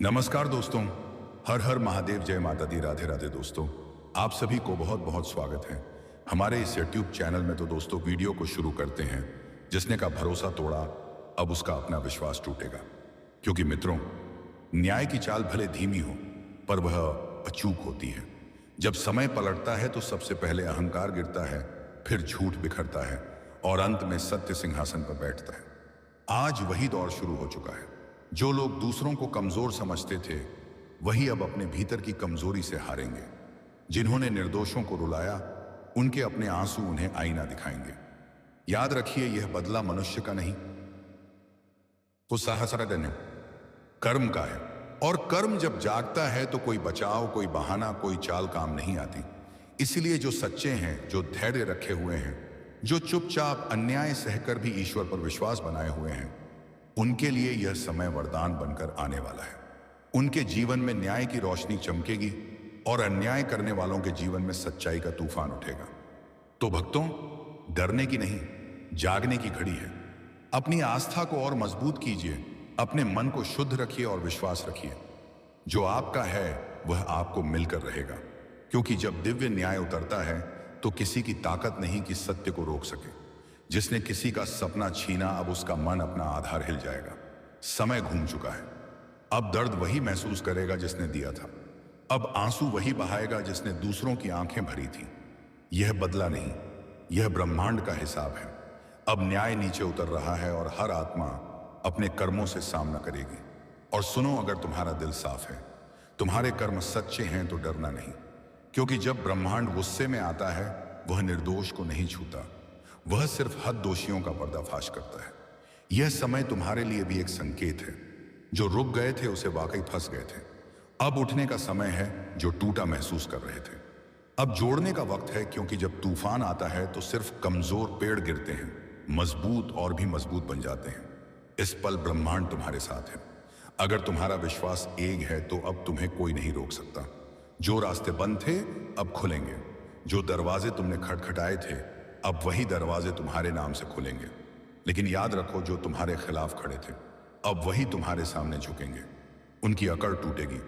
नमस्कार दोस्तों। हर हर महादेव, जय माता दी, राधे राधे दोस्तों। आप सभी को बहुत बहुत स्वागत है हमारे इस यूट्यूब चैनल में। तो दोस्तों, वीडियो को शुरू करते हैं। जिसने का भरोसा तोड़ा, अब उसका अपना विश्वास टूटेगा। क्योंकि मित्रों, न्याय की चाल भले धीमी हो, पर वह अचूक होती है। जब समय पलटता है तो सबसे पहले अहंकार गिरता है, फिर झूठ बिखरता है और अंत में सत्य सिंहासन पर बैठता है। आज वही दौर शुरू हो चुका है। जो लोग दूसरों को कमजोर समझते थे, वही अब अपने भीतर की कमजोरी से हारेंगे। जिन्होंने निर्दोषों को रुलाया, उनके अपने आंसू उन्हें आईना दिखाएंगे। याद रखिए, यह बदला मनुष्य का नहीं, वो सहस्रदन कर्म का है। और कर्म जब जागता है तो कोई बचाव, कोई बहाना, कोई चाल काम नहीं आती। इसलिए जो सच्चे हैं, जो धैर्य रखे हुए हैं, जो चुपचाप अन्याय सहकर भी ईश्वर पर विश्वास बनाए हुए हैं, उनके लिए यह समय वरदान बनकर आने वाला है। उनके जीवन में न्याय की रोशनी चमकेगी और अन्याय करने वालों के जीवन में सच्चाई का तूफान उठेगा। तो भक्तों, डरने की नहीं, जागने की घड़ी है। अपनी आस्था को और मजबूत कीजिए, अपने मन को शुद्ध रखिए और विश्वास रखिए। जो आपका है वह आपको मिलकर रहेगा। क्योंकि जब दिव्य न्याय उतरता है तो किसी की ताकत नहीं कि सत्य को रोक सके। जिसने किसी का सपना छीना, अब उसका मन अपना आधार हिल जाएगा। समय घूम चुका है। अब दर्द वही महसूस करेगा जिसने दिया था। अब आंसू वही बहाएगा जिसने दूसरों की आंखें भरी थी। यह बदला नहीं, यह ब्रह्मांड का हिसाब है। अब न्याय नीचे उतर रहा है और हर आत्मा अपने कर्मों से सामना करेगी। और सुनो, अगर तुम्हारा दिल साफ है, तुम्हारे कर्म सच्चे हैं, तो डरना नहीं। क्योंकि जब ब्रह्मांड गुस्से में आता है, वह निर्दोष को नहीं छूता, वह सिर्फ हद दोषियों का पर्दाफाश करता है। यह समय तुम्हारे लिए भी एक संकेत है। जो रुक गए थे उसे वाकई फंस गए थे। अब उठने का समय है। जो टूटा महसूस कर रहे थे, अब जोड़ने का वक्त है। क्योंकि जब तूफान आता है तो सिर्फ कमजोर पेड़ गिरते हैं, मजबूत और भी मजबूत बन जाते हैं। इस पल ब्रह्मांड तुम्हारे साथ है। अगर तुम्हारा विश्वास एक है तो अब तुम्हें कोई नहीं रोक सकता। जो रास्ते बंद थे अब खुलेंगे। जो दरवाजे तुमने खटखटाए थे, अब वही दरवाजे तुम्हारे नाम से खुलेंगे। लेकिन याद रखो, जो तुम्हारे खिलाफ खड़े थे, अब वही तुम्हारे सामने झुकेंगे। उनकी अकड़ टूटेगी,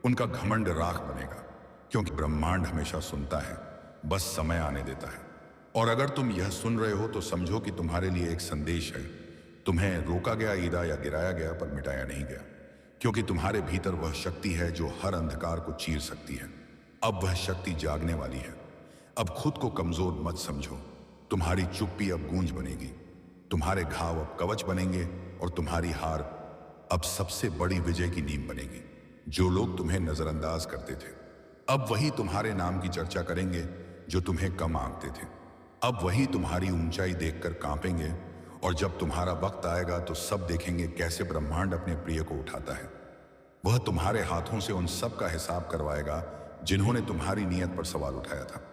उनका घमंड राख बनेगा। क्योंकि ब्रह्मांड हमेशा सुनता है, बस समय आने देता है। और अगर तुम यह सुन रहे हो तो समझो कि तुम्हारे लिए एक संदेश है। तुम्हें रोका गया ईदा या गिराया गया, पर मिटाया नहीं गया। क्योंकि तुम्हारे भीतर वह शक्ति है जो हर अंधकार को चीर सकती है। अब वह शक्ति जागने वाली है। अब खुद को कमजोर मत समझो। तुम्हारी चुप्पी अब गूंज बनेगी, तुम्हारे घाव अब कवच बनेंगे और तुम्हारी हार अब सबसे बड़ी विजय की नींव बनेगी। जो लोग तुम्हें नजरअंदाज करते थे, अब वही तुम्हारे नाम की चर्चा करेंगे। जो तुम्हें कम आंकते थे, अब वही तुम्हारी ऊंचाई देखकर कांपेंगे। और जब तुम्हारा वक्त आएगा तो सब देखेंगे कैसे ब्रह्मांड अपने प्रिय को उठाता है। वह तुम्हारे हाथों से उन सब का हिसाब करवाएगा जिन्होंने तुम्हारी नीयत पर सवाल उठाया था।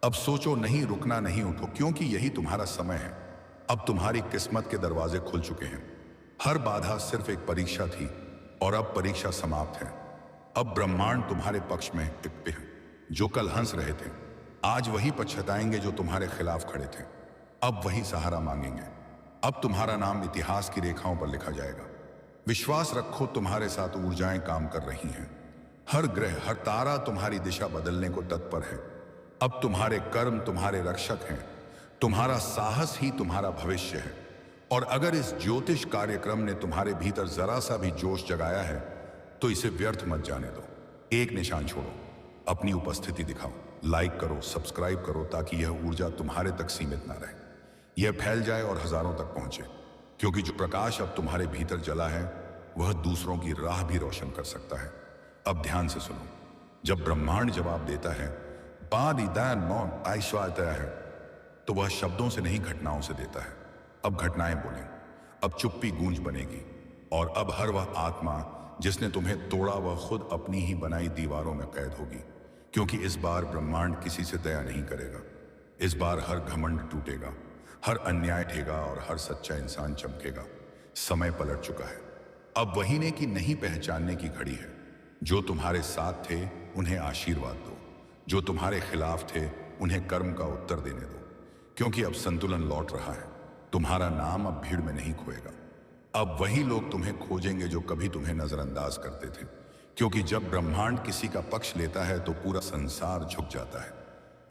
अब सोचो नहीं, रुकना नहीं, उठो। क्योंकि यही तुम्हारा समय है। अब तुम्हारी किस्मत के दरवाजे खुल चुके हैं। हर बाधा सिर्फ एक परीक्षा थी और अब परीक्षा समाप्त है। अब ब्रह्मांड तुम्हारे पक्ष में टिकते हैं। जो कल हंस रहे थे, आज वही पछताएंगे जो तुम्हारे खिलाफ खड़े थे। अब वही सहारा मांगेंगे। अब तुम्हारा नाम इतिहास की रेखाओं पर लिखा जाएगा। विश्वास रखो, तुम्हारे साथ ऊर्जाएं काम कर रही हैं। हर ग्रह, हर तारा तुम्हारी दिशा बदलने को तत्पर है। अब तुम्हारे कर्म तुम्हारे रक्षक हैं। तुम्हारा साहस ही तुम्हारा भविष्य है। और अगर इस ज्योतिष कार्यक्रम ने तुम्हारे भीतर जरा सा भी जोश जगाया है, तो इसे व्यर्थ मत जाने दो। एक निशान छोड़ो, अपनी उपस्थिति दिखाओ, लाइक करो, सब्सक्राइब करो, ताकि यह ऊर्जा तुम्हारे तक सीमित ना रहे, यह फैल जाए और हजारों तक पहुंचे। क्योंकि जो प्रकाश अब तुम्हारे भीतर जला है, वह दूसरों की राह भी रोशन कर सकता है। अब ध्यान से सुनो। जब ब्रह्मांड जवाब देता है, बादिदान मौन आइश्वाता है, तो वह शब्दों से नहीं, घटनाओं से देता है। अब घटनाएं बोलें, अब चुप्पी गूंज बनेगी। और अब हर वह आत्मा जिसने तुम्हें तोड़ा, वह खुद अपनी ही बनाई दीवारों में कैद होगी। क्योंकि इस बार ब्रह्मांड किसी से दया नहीं करेगा। इस बार हर घमंड टूटेगा, हर अन्याय ठेगा और हर सच्चा इंसान चमकेगा। समय पलट चुका है। अब वही ने कि नहीं पहचानने की घड़ी है। जो तुम्हारे साथ थे उन्हें आशीर्वाद दो, जो तुम्हारे खिलाफ थे उन्हें कर्म का उत्तर देने दो। क्योंकि अब संतुलन लौट रहा है। तुम्हारा नाम अब भीड़ में नहीं खोएगा। अब वही लोग तुम्हें खोजेंगे जो कभी तुम्हें नजरअंदाज करते थे, क्योंकि जब ब्रह्मांड किसी का पक्ष लेता है तो पूरा संसार झुक जाता है।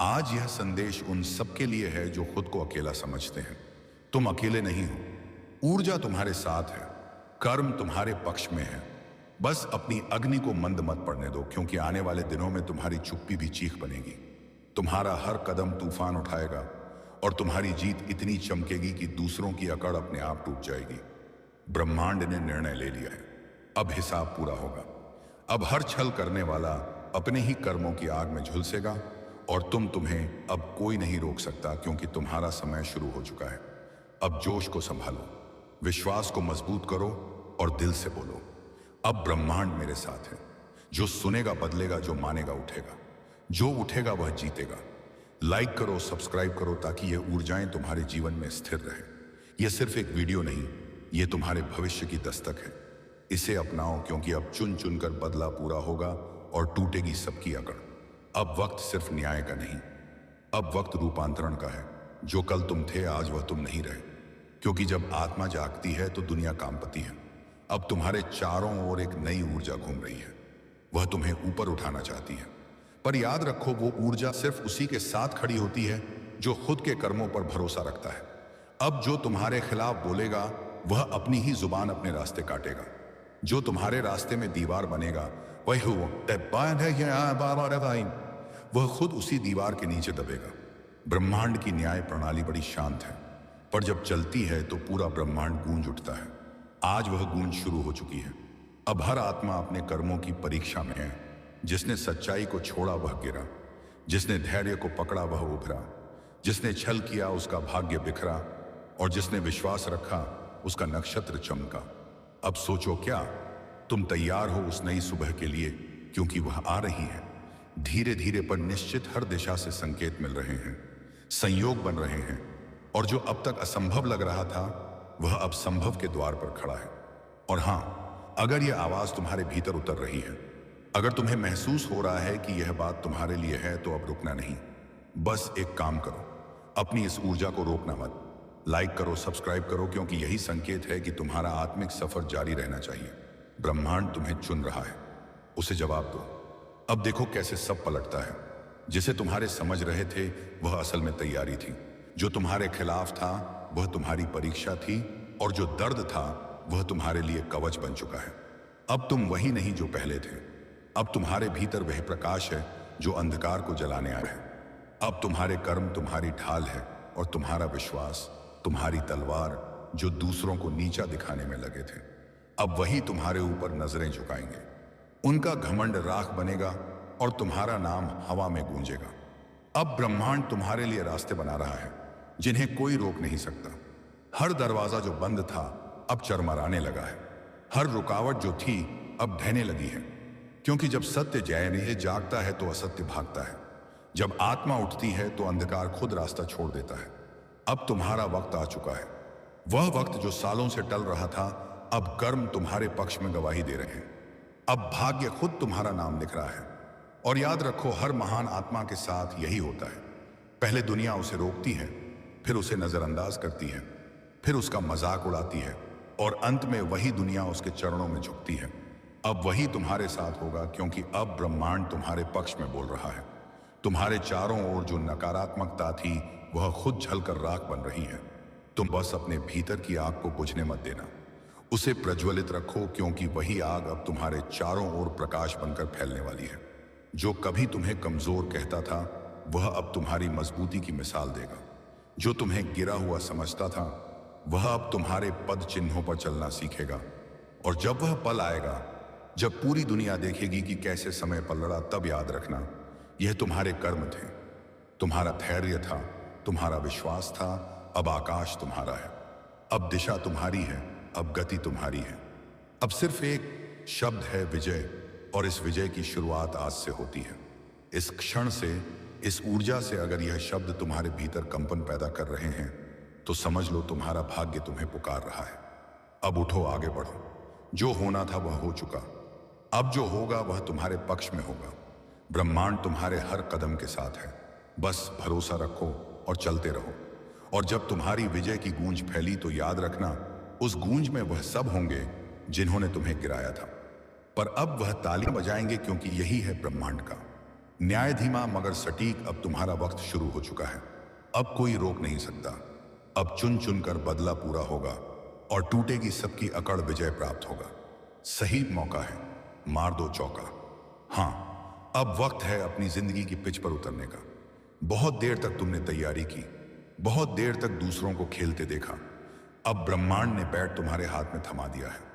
आज यह संदेश उन सबके लिए है जो खुद को अकेला समझते हैं। तुम अकेले नहीं हो, ऊर्जा तुम्हारे साथ है, कर्म तुम्हारे पक्ष में है। बस अपनी अग्नि को मंद मत पड़ने दो, क्योंकि आने वाले दिनों में तुम्हारी चुप्पी भी चीख बनेगी। तुम्हारा हर कदम तूफान उठाएगा और तुम्हारी जीत इतनी चमकेगी कि दूसरों की अकड़ अपने आप टूट जाएगी। ब्रह्मांड ने निर्णय ले लिया है, अब हिसाब पूरा होगा। अब हर छल करने वाला अपने ही कर्मों की आग में झुलसेगा और तुम्हें अब कोई नहीं रोक सकता, क्योंकि तुम्हारा समय शुरू हो चुका है। अब जोश को संभालो, विश्वास को मजबूत करो और दिल से बोलो, अब ब्रह्मांड मेरे साथ है। जो सुनेगा बदलेगा, जो मानेगा उठेगा, जो उठेगा वह जीतेगा। लाइक करो, सब्सक्राइब करो, ताकि यह ऊर्जाएं तुम्हारे जीवन में स्थिर रहे। यह सिर्फ एक वीडियो नहीं, यह तुम्हारे भविष्य की दस्तक है। इसे अपनाओ, क्योंकि अब चुन चुन कर बदला पूरा होगा और टूटेगी सबकी अकड़। अब वक्त सिर्फ न्याय का नहीं, अब वक्त रूपांतरण का है। जो कल तुम थे आज वह तुम नहीं रहे, क्योंकि जब आत्मा जागती है तो दुनिया कांपती है। अब तुम्हारे चारों ओर एक नई ऊर्जा घूम रही है, वह तुम्हें ऊपर उठाना चाहती है। पर याद रखो, वो ऊर्जा सिर्फ उसी के साथ खड़ी होती है जो खुद के कर्मों पर भरोसा रखता है। अब जो तुम्हारे खिलाफ बोलेगा वह अपनी ही जुबान अपने रास्ते काटेगा। जो तुम्हारे रास्ते में दीवार बनेगा वह खुद उसी दीवार के नीचे दबेगा। ब्रह्मांड की न्याय प्रणाली बड़ी शांत है, पर जब चलती है तो पूरा ब्रह्मांड गूंज उठता है। आज वह गूंज शुरू हो चुकी है। अब हर आत्मा अपने कर्मों की परीक्षा में है। जिसने सच्चाई को छोड़ा वह गिरा, जिसने धैर्य को पकड़ा वह उभरा, जिसने छल किया उसका भाग्य बिखरा, और जिसने विश्वास रखा उसका नक्षत्र चमका। अब सोचो, क्या तुम तैयार हो उस नई सुबह के लिए? क्योंकि वह आ रही है। धीरे धीरे पर निश्चित हर दिशा से संकेत मिल रहे हैं, संयोग बन रहे हैं, और जो अब तक असंभव लग रहा था वह अब संभव के द्वार पर खड़ा है। और हां, अगर यह आवाज तुम्हारे भीतर उतर रही है, अगर तुम्हें महसूस हो रहा है कि यह बात तुम्हारे लिए है, तो अब रुकना नहीं। बस एक काम करो, अपनी इस ऊर्जा को रोकना मत। लाइक करो, सब्सक्राइब करो, क्योंकि यही संकेत है कि तुम्हारा आत्मिक सफर जारी रहना चाहिए। ब्रह्मांड तुम्हें चुन रहा है, उसे जवाब दो। अब देखो कैसे सब पलटता है। जिसे तुम्हारे समझ रहे थे वह असल में तैयारी थी, जो तुम्हारे खिलाफ था वह तुम्हारी परीक्षा थी, और जो दर्द था वह तुम्हारे लिए कवच बन चुका है। अब तुम वही नहीं जो पहले थे, अब तुम्हारे भीतर वह प्रकाश है जो अंधकार को जलाने आया है। अब तुम्हारे कर्म तुम्हारी ढाल है, और तुम्हारा विश्वास तुम्हारी तलवार, जो दूसरों को नीचा दिखाने में लगे थे। अब वही तुम्हारे ऊपर नजरें झुकाएंगे। उनका घमंड राख बनेगा और तुम्हारा नाम हवा में गूंजेगा। अब ब्रह्मांड तुम्हारे लिए रास्ते बना रहा है जिन्हें कोई रोक नहीं सकता। हर दरवाजा जो बंद था अब चरमराने लगा है। हर रुकावट जो थी अब ढहने लगी है, क्योंकि जब सत्य जय जागता है तो असत्य भागता है। जब आत्मा उठती है तो अंधकार खुद रास्ता छोड़ देता है। अब तुम्हारा वक्त आ चुका है, वह वक्त जो सालों से टल रहा था। अब कर्म तुम्हारे पक्ष में गवाही दे रहे हैं, अब भाग्य खुद तुम्हारा नाम लिख रहा है। और याद रखो, हर महान आत्मा के साथ यही होता है। पहले दुनिया उसे रोकती है, फिर उसे नजरअंदाज करती है, फिर उसका मजाक उड़ाती है, और अंत में वही दुनिया उसके चरणों में झुकती है। अब वही तुम्हारे साथ होगा, क्योंकि अब ब्रह्मांड तुम्हारे पक्ष में बोल रहा है। तुम्हारे चारों ओर जो नकारात्मकता थी वह खुद जलकर राख बन रही है। तुम बस अपने भीतर की आग को बुझने मत देना, उसे प्रज्वलित रखो, क्योंकि वही आग अब तुम्हारे चारों ओर प्रकाश बनकर फैलने वाली है। जो कभी तुम्हें कमजोर कहता था वह अब तुम्हारी मजबूती की मिसाल देगा। जो तुम्हें गिरा हुआ समझता था वह अब तुम्हारे पद चिन्हों पर चलना सीखेगा। और जब वह पल आएगा जब पूरी दुनिया देखेगी कि कैसे समय पलड़ा, तब याद रखना यह तुम्हारे कर्म थे, तुम्हारा धैर्य था, तुम्हारा विश्वास था। अब आकाश तुम्हारा है, अब दिशा तुम्हारी है, अब गति तुम्हारी है। अब सिर्फ एक शब्द है, विजय, और इस विजय की शुरुआत आज से होती है। इस क्षण से, इस ऊर्जा से अगर यह शब्द तुम्हारे भीतर कंपन पैदा कर रहे हैं तो समझ लो तुम्हारा भाग्य तुम्हें पुकार रहा है। अब उठो, आगे बढ़ो। जो होना था वह हो चुका, अब जो होगा वह तुम्हारे पक्ष में होगा। ब्रह्मांड तुम्हारे हर कदम के साथ है, बस भरोसा रखो और चलते रहो। और जब तुम्हारी विजय की गूंज फैली तो याद रखना, उस गूंज में वह सब होंगे जिन्होंने तुम्हें गिराया था, पर अब वह तालियां बजाएंगे क्योंकि यही है ब्रह्मांड का न्याय। धीमा मगर सटीक, अब तुम्हारा वक्त शुरू हो चुका है। अब कोई रोक नहीं सकता। अब चुन चुन कर बदला पूरा होगा और टूटेगी सबकी अकड़, विजय प्राप्त होगा। सही मौका है, मार दो चौका। हाँ, अब वक्त है अपनी जिंदगी की पिच पर उतरने का। बहुत देर तक तुमने तैयारी की, बहुत देर तक दूसरों को खेलते देखा। अब ब्रह्मांड ने बैट तुम्हारे हाथ में थमा दिया है।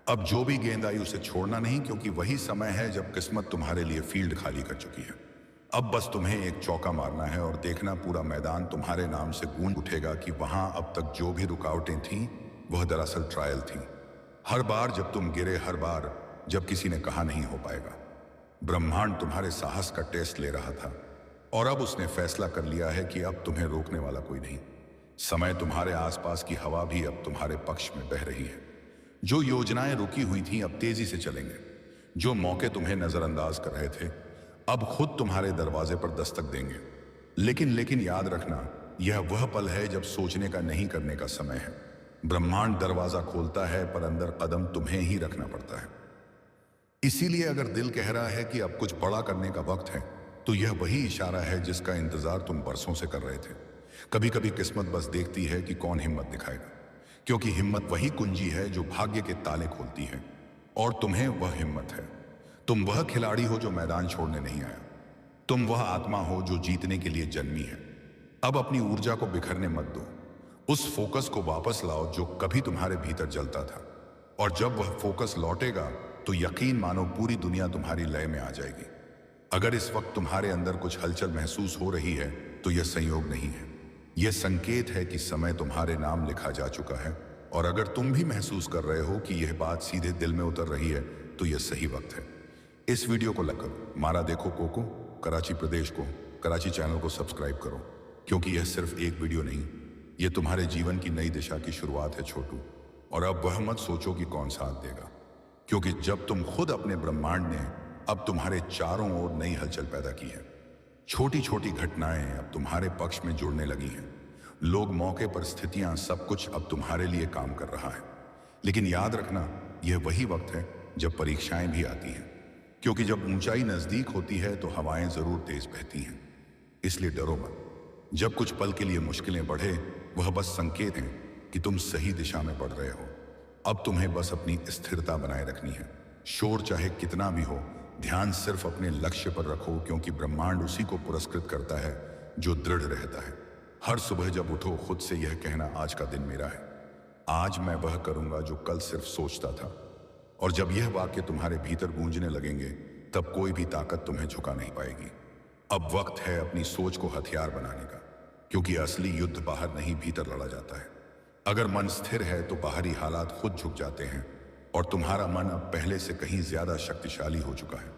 अब जो भी गेंद आई उसे छोड़ना नहीं, क्योंकि वही समय है जब किस्मत तुम्हारे लिए फील्ड खाली कर चुकी है। अब बस तुम्हें एक चौका मारना है और देखना पूरा मैदान तुम्हारे नाम से गूंज उठेगा कि वहां अब तक जो भी रुकावटें थीं वह दरअसल ट्रायल थीं। हर बार जब तुम गिरे, हर बार जब किसी ने कहा नहीं हो पाएगा, ब्रह्मांड तुम्हारे साहस का टेस्ट ले रहा था और अब उसने फैसला कर लिया है कि अब तुम्हें रोकने वाला कोई नहीं। समय तुम्हारे आसपास की हवा भी अब तुम्हारे पक्ष में बह रही है। जो योजनाएं रुकी हुई थीं अब तेजी से चलेंगे। जो मौके तुम्हें नजरअंदाज कर रहे थे अब खुद तुम्हारे दरवाजे पर दस्तक देंगे। लेकिन याद रखना, यह वह पल है जब सोचने का नहीं करने का समय है। ब्रह्मांड दरवाजा खोलता है पर अंदर कदम तुम्हें ही रखना पड़ता है। इसीलिए अगर दिल कह रहा है कि अब कुछ बड़ा करने का वक्त है, तो यह वही इशारा है जिसका इंतजार तुम बरसों से कर रहे थे। कभी कभी किस्मत बस देखती है कि कौन हिम्मत दिखाएगा, क्योंकि हिम्मत वही कुंजी है जो भाग्य के ताले खोलती है, और तुम्हें वह हिम्मत है। तुम वह खिलाड़ी हो जो मैदान छोड़ने नहीं आया। तुम वह आत्मा हो जो जीतने के लिए जन्मी है। अब अपनी ऊर्जा को बिखरने मत दो। उस फोकस को वापस लाओ जो कभी तुम्हारे भीतर जलता था, और जब वह फोकस लौटेगा तो यकीन मानो पूरी दुनिया तुम्हारी लय में आ जाएगी। अगर इस वक्त तुम्हारे अंदर कुछ हलचल महसूस हो रही है तो यह संयोग नहीं है, यह संकेत है कि समय तुम्हारे नाम लिखा जा चुका है। और अगर तुम भी महसूस कर रहे हो कि यह बात सीधे दिल में उतर रही है तो यह सही वक्त है। इस वीडियो को लाइक करो, मारा देखो कोको, कराची प्रदेश को, कराची चैनल को सब्सक्राइब करो, क्योंकि यह सिर्फ एक वीडियो नहीं, यह तुम्हारे जीवन की नई दिशा की शुरुआत है छोटू। और अब वह मत सोचो कि कौन साथ देगा, क्योंकि जब तुम खुद अपने ब्रह्मांड ने अब तुम्हारे चारों ओर नई हलचल पैदा की है। छोटी छोटी घटनाएं अब तुम्हारे पक्ष में जुड़ने लगी हैं। लोग, मौके, परिस्थितियां, सब कुछ अब तुम्हारे लिए काम कर रहा है। लेकिन याद रखना, यह वही वक्त है जब परीक्षाएं भी आती हैं, क्योंकि जब ऊंचाई नजदीक होती है तो हवाएं जरूर तेज बहती हैं। इसलिए डरो मत। जब कुछ पल के लिए मुश्किलें बढ़े, वह बस संकेत हैं कि तुम सही दिशा में बढ़ रहे हो। अब तुम्हें बस अपनी स्थिरता बनाए रखनी है। शोर चाहे कितना भी हो, ध्यान सिर्फ अपने लक्ष्य पर रखो, क्योंकि ब्रह्मांड उसी को पुरस्कृत करता है जो दृढ़ रहता है। हर सुबह जब उठो, खुद से यह कहना, आज का दिन मेरा है। आज मैं वह करूंगा जो कल सिर्फ सोचता था। और जब यह वाक्य तुम्हारे भीतर गूंजने लगेंगे, तब कोई भी ताकत तुम्हें झुका नहीं पाएगी। अब वक्त है अपनी सोच को हथियार बनाने का, क्योंकि असली युद्ध बाहर नहीं, भीतर लड़ा जाता है। अगर मन स्थिर है तो बाहरी हालात खुद झुक जाते हैं, और तुम्हारा मन अब पहले से कहीं ज्यादा शक्तिशाली हो चुका है।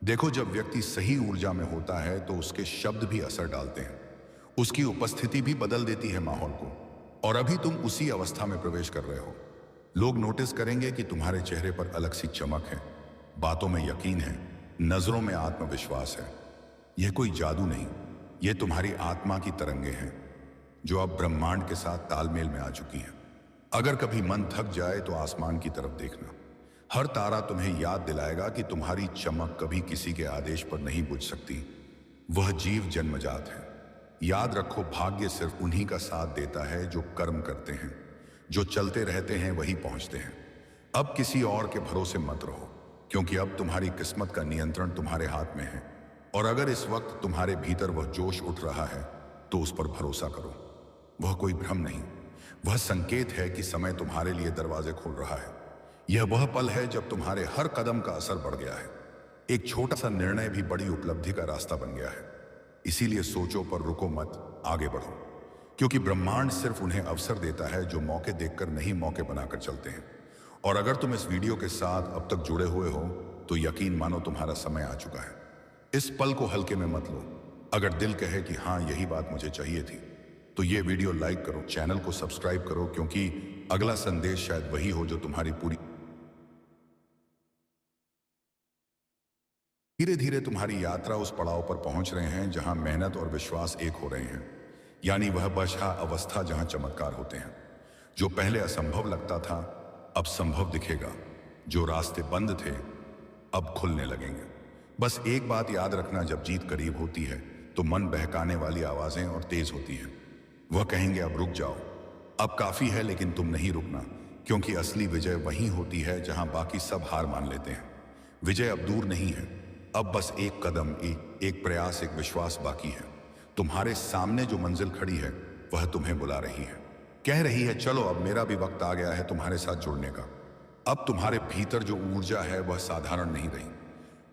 देखो, जब व्यक्ति सही ऊर्जा में होता है तो उसके शब्द भी असर डालते हैं, उसकी उपस्थिति भी बदल देती है माहौल को। और अभी तुम उसी अवस्था में प्रवेश कर रहे हो। लोग नोटिस करेंगे कि तुम्हारे चेहरे पर अलग सी चमक है, बातों में यकीन है, नजरों में आत्मविश्वास है। यह कोई जादू नहीं, यह तुम्हारी आत्मा की तरंगे हैं जो अब ब्रह्मांड के साथ तालमेल में आ चुकी हैं। अगर कभी मन थक जाए तो आसमान की तरफ देखना। हर तारा तुम्हें याद दिलाएगा कि तुम्हारी चमक कभी किसी के आदेश पर नहीं बुझ सकती, वह जीव जन्मजात है। याद रखो, भाग्य सिर्फ उन्हीं का साथ देता है जो कर्म करते हैं। जो चलते रहते हैं वही पहुंचते हैं। अब किसी और के भरोसे मत रहो, क्योंकि अब तुम्हारी किस्मत का नियंत्रण तुम्हारे हाथ में है। और अगर इस वक्त तुम्हारे भीतर वह जोश उठ रहा है तो उस पर भरोसा करो। वह कोई भ्रम नहीं, वह संकेत है कि समय तुम्हारे लिए दरवाजे खोल रहा है। यह वह पल है जब तुम्हारे हर कदम का असर बढ़ गया है। एक छोटा सा निर्णय भी बड़ी उपलब्धि का रास्ता बन गया है। इसीलिए सोचो पर रुको मत, आगे बढ़ो, क्योंकि ब्रह्मांड सिर्फ उन्हें अवसर देता है जो मौके देखकर नहीं, मौके बनाकर चलते हैं। और अगर तुम इस वीडियो के साथ अब तक जुड़े हुए हो तो यकीन मानो तुम्हारा समय आ चुका है। इस पल को हल्के में मत लो। अगर दिल कहे कि हाँ, यही बात मुझे चाहिए थी, तो ये वीडियो लाइक करो, चैनल को सब्सक्राइब करो, क्योंकि अगला संदेश शायद वही हो जो तुम्हारी पूरी धीरे धीरे तुम्हारी यात्रा उस पड़ाव पर पहुंच रहे हैं जहां मेहनत और विश्वास एक हो रहे हैं। यानी वह बशा अवस्था जहां चमत्कार होते हैं। जो पहले असंभव लगता था अब संभव दिखेगा। जो रास्ते बंद थे अब खुलने लगेंगे। बस एक बात याद रखना, जब जीत करीब होती है तो मन बहकाने वाली आवाजें और तेज होती हैं। वह कहेंगे अब रुक जाओ, अब काफी है, लेकिन तुम नहीं रुकना, क्योंकि असली विजय वहीं होती है जहां बाकी सब हार मान लेते हैं। विजय अब दूर नहीं है, अब बस एक कदम, एक प्रयास, एक विश्वास बाकी है। तुम्हारे सामने जो मंजिल खड़ी है वह तुम्हें बुला रही है, कह रही है चलो अब मेरा भी वक्त आ गया है तुम्हारे साथ जुड़ने का। अब तुम्हारे भीतर जो ऊर्जा है वह साधारण नहीं रही,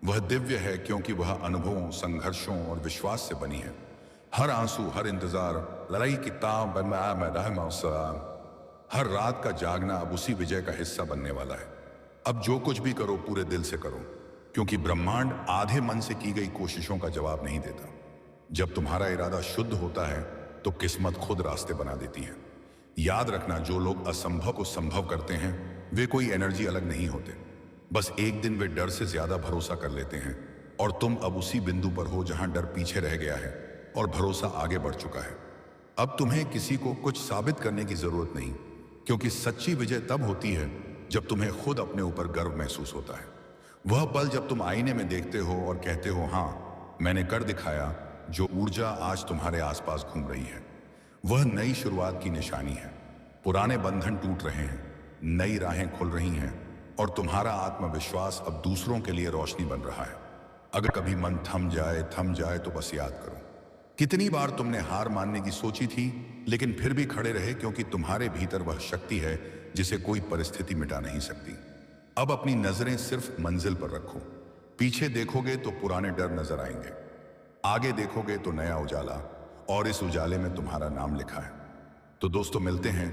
वह दिव्य है, क्योंकि वह अनुभवों, संघर्षों और विश्वास से बनी है। हर आंसू, हर इंतजार, लड़ाई की ताब, हर रात का जागना अब उसी विजय का हिस्सा बनने वाला है। अब जो कुछ भी करो पूरे दिल से करो, क्योंकि ब्रह्मांड आधे मन से की गई कोशिशों का जवाब नहीं देता। जब तुम्हारा इरादा शुद्ध होता है तो किस्मत खुद रास्ते बना देती है। याद रखना, जो लोग असंभव को संभव करते हैं वे कोई एनर्जी अलग नहीं होते, बस एक दिन वे डर से ज्यादा भरोसा कर लेते हैं। और तुम अब उसी बिंदु पर हो जहां डर पीछे रह गया है और भरोसा आगे बढ़ चुका है। अब तुम्हें किसी को कुछ साबित करने की जरूरत नहीं, क्योंकि सच्ची विजय तब होती है जब तुम्हें खुद अपने ऊपर गर्व महसूस होता है। वह पल जब तुम आईने में देखते हो और कहते हो हाँ मैंने कर दिखाया। जो ऊर्जा आज तुम्हारे आसपास घूम रही है वह नई शुरुआत की निशानी है। पुराने बंधन टूट रहे हैं, नई राहें खुल रही हैं और तुम्हारा आत्मविश्वास अब दूसरों के लिए रोशनी बन रहा है। अगर कभी मन थम जाए तो बस याद करो कितनी बार तुमने हार मानने की सोची थी, लेकिन फिर भी खड़े रहे, क्योंकि तुम्हारे भीतर वह शक्ति है जिसे कोई परिस्थिति मिटा नहीं सकती। अब अपनी नजरें सिर्फ मंजिल पर रखो। पीछे देखोगे तो पुराने डर नजर आएंगे, आगे देखोगे तो नया उजाला, और इस उजाले में तुम्हारा नाम लिखा है। तो दोस्तों मिलते हैं